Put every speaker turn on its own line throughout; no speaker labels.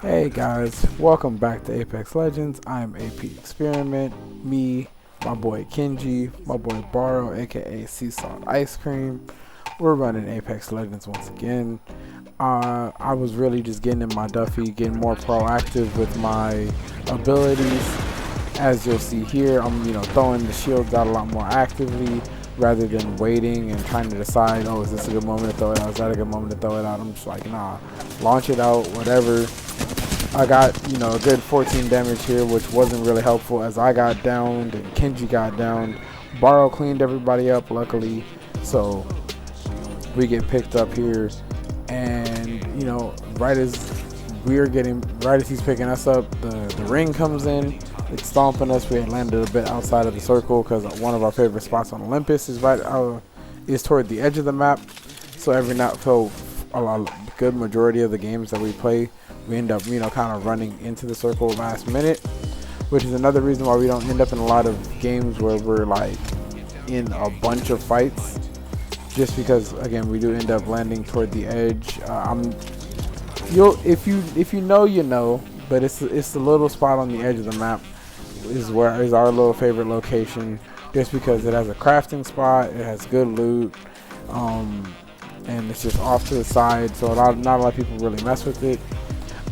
Hey guys, welcome back to Apex Legends. I'm AP Experiment. Me, my boy Kenji, my boy Baro, aka Sea Salt Ice Cream. We're running Apex Legends once again. I was really just getting in my Duffy, getting more proactive with my abilities. As you'll see here, I'm throwing the shields out a lot more actively rather than waiting and trying to decide, oh, is this a good moment to throw it out? Is that a good moment to throw it out? I'm just like, nah, launch it out, whatever. I got, a good 14 damage here, which wasn't really helpful as I got downed and Kenji got downed. Baro cleaned everybody up, luckily. So we get picked up here. And, right as he's picking us up, the ring comes in. It's stomping us. We had landed a bit outside of the circle because one of our favorite spots on Olympus is toward the edge of the map. So a good majority of the games that we play, we end up, kind of running into the circle last minute, which is another reason why we don't end up in a lot of games where we're like in a bunch of fights. Just because, again, we do end up landing toward the edge. If you know, you know, but it's the little spot on the edge of the map is our little favorite location. Just because it has a crafting spot, it has good loot, and it's just off to the side, so not a lot of people really mess with it.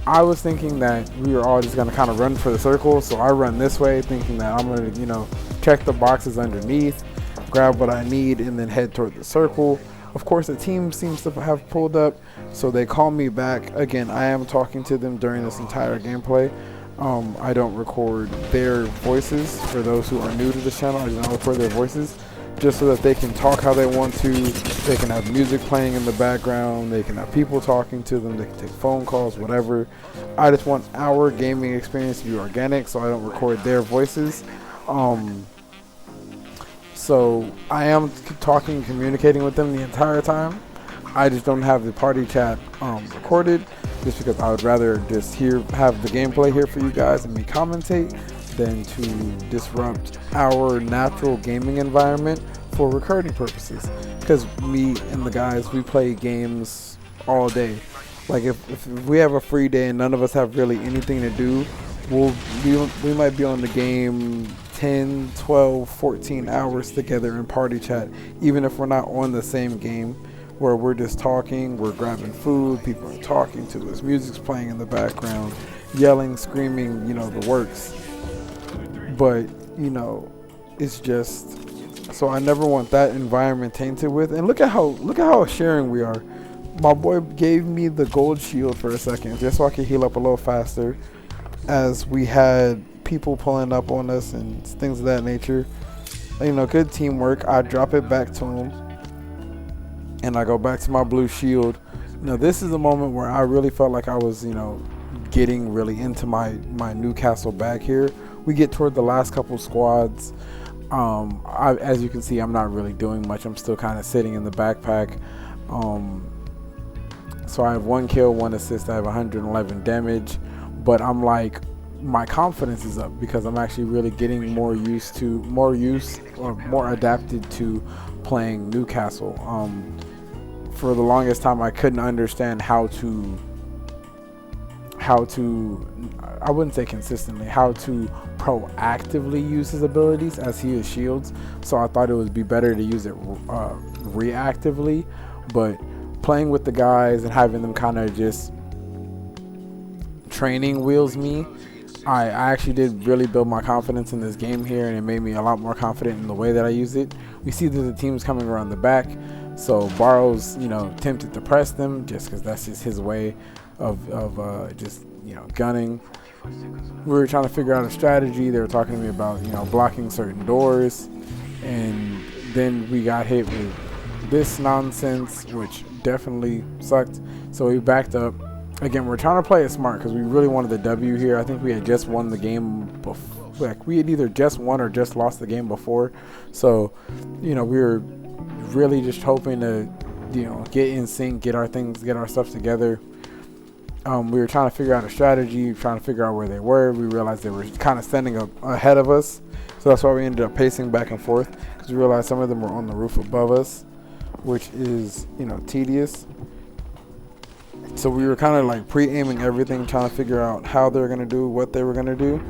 I was thinking that we were all just going to kind of run for the circle, so I run this way thinking that I'm going to, check the boxes underneath, grab what I need, and then head toward the circle. Of course, the team seems to have pulled up, so they call me back. Again, I am talking to them during this entire gameplay. I don't record their voices. For those who are new to the channel, I do not record their voices, just so that they can talk how they want to. They can have music playing in the background. They can have people talking to them. They can take phone calls, whatever. I just want our gaming experience to be organic, so I don't record their voices. So I am talking and communicating with them the entire time. I just don't have the party chat recorded, just because I would rather just have the gameplay here for you guys and me commentate than to disrupt our natural gaming environment for recording purposes. Because me and the guys, we play games all day. Like if we have a free day and none of us have really anything to do, we might be on the game 10, 12, 14 hours together in party chat, even if we're not on the same game, where we're just talking, we're grabbing food, people are talking to us, music's playing in the background, yelling, screaming, the works. But, it's just, so I never want that environment tainted with. And look at how sharing we are. My boy gave me the gold shield for a second, just so I could heal up a little faster, as we had people pulling up on us and things of that nature. Good teamwork. I drop it back to him, and I go back to my blue shield. This is a moment where I really felt like I was, getting really into my Newcastle bag here. We get toward the last couple squads. As you can see, I'm not really doing much. I'm still kind of sitting in the backpack. So I have 1 kill, 1 assist. I have 111 damage, but I'm like, my confidence is up because I'm actually really getting more adapted to playing Newcastle. For the longest time, I couldn't understand how to I wouldn't say consistently, how to proactively use his abilities, as he is shields. So I thought it would be better to use it reactively. But playing with the guys and having them kind of just training wheels me, I actually did really build my confidence in this game here, and it made me a lot more confident in the way that I use it. We see that the team's coming around the back, so Baro's tempted to press them just because that's just his way of just gunning. We were trying to figure out a strategy. They were talking to me about blocking certain doors, and then we got hit with this nonsense, which definitely sucked. So we backed up. Again, we're trying to play it smart because we really wanted the W here. I think we had just won the game before. Like, we had either just won or just lost the game before. So, we were really just hoping to, get in sync, get our stuff together. We were trying to figure out a strategy, trying to figure out where they were. We realized they were kind of standing up ahead of us. So that's why we ended up pacing back and forth, because we realized some of them were on the roof above us, which is, tedious. So we were kind of like pre-aiming everything, trying to figure out how they were gonna do what they were gonna do.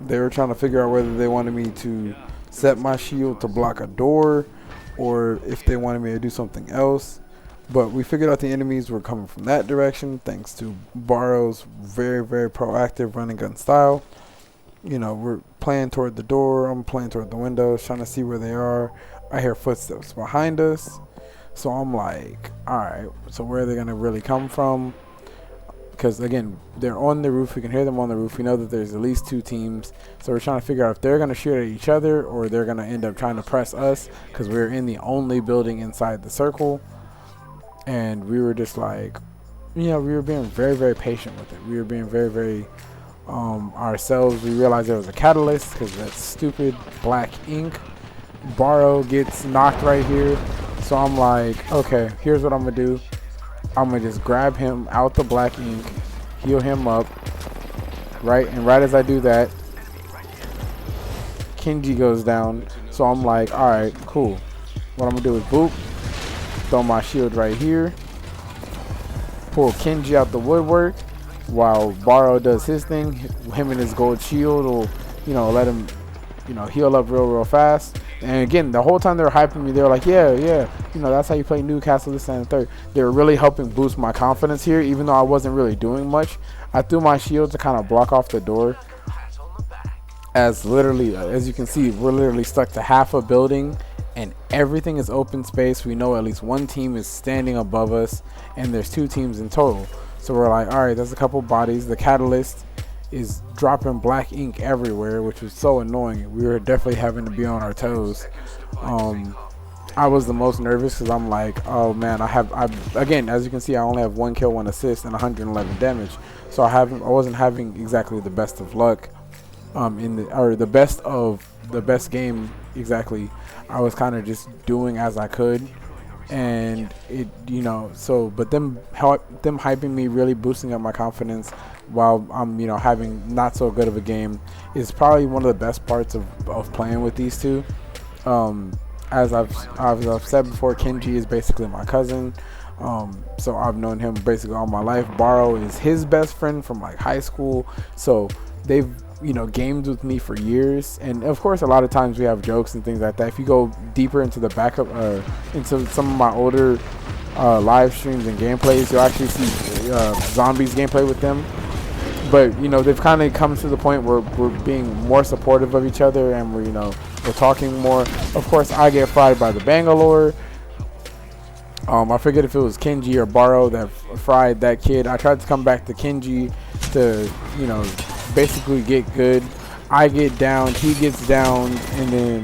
They were trying to figure out whether they wanted me to set my shield to block a door, or if they wanted me to do something else. But we figured out the enemies were coming from that direction, thanks to Barrow's very, very proactive running gun style. You know, we're playing toward the door, I'm playing toward the windows, trying to see where they are. I hear footsteps behind us. So I'm like, alright, so where are they going to really come from? Because, again, they're on the roof. We can hear them on the roof. We know that there's at least 2 teams. So we're trying to figure out if they're going to shoot at each other or they're going to end up trying to press us, because we're in the only building inside the circle. And we were just like, you know, we were being very, very patient with it. We were being very, very ourselves. We realized there was a catalyst because that stupid black ink. Barrow gets knocked right here. So I'm like, okay, here's what I'm going to do. I'm going to just grab him out the black ink, heal him up, right? And right as I do that, Kenji goes down. So I'm like, all right, cool. What I'm going to do is boop, throw my shield right here, pull Kenji out the woodwork while Barrow does his thing. Him and his gold shield will, you know, let him, you know, heal up real fast. And again, the whole time they were hyping me, they were like, yeah, you know, that's how you play Newcastle, this and the third. They were really helping boost my confidence here, even though I wasn't really doing much. I threw my shield to kind of block off the door. As literally, as you can see, we're literally stuck to half a building and everything is open space. We know at least one team is standing above us and there's 2 teams in total. So we're like, all right, there's a couple bodies. The catalyst is dropping black ink everywhere, which was so annoying. We were definitely having to be on our toes. I was the most nervous because I'm like, oh man, again, as you can see, I only have 1 kill, 1 assist, and 111 damage. So I wasn't having exactly the best of luck, the best game exactly. I was kind of just doing as I could. And it, you know, so, but them hyping me, really boosting up my confidence while I'm, you know, having not so good of a game is probably one of the best parts of playing with these 2. As I've said before, Kenji is basically my cousin. So I've known him basically all my life. Barrow is his best friend from like high school. So they've, you know, gamed with me for years. And of course, a lot of times we have jokes and things like that. If you go deeper into the backup, into some of my older live streams and gameplays, you'll actually see Zombies gameplay with them. But, you know, they've kind of come to the point where we're being more supportive of each other and we're, you know, we're talking more. Of course, I get fried by the Bangalore. I forget if it was Kenji or Barrow that fried that kid. I tried to come back to Kenji to, you know, basically get good. I get down, he gets down, and then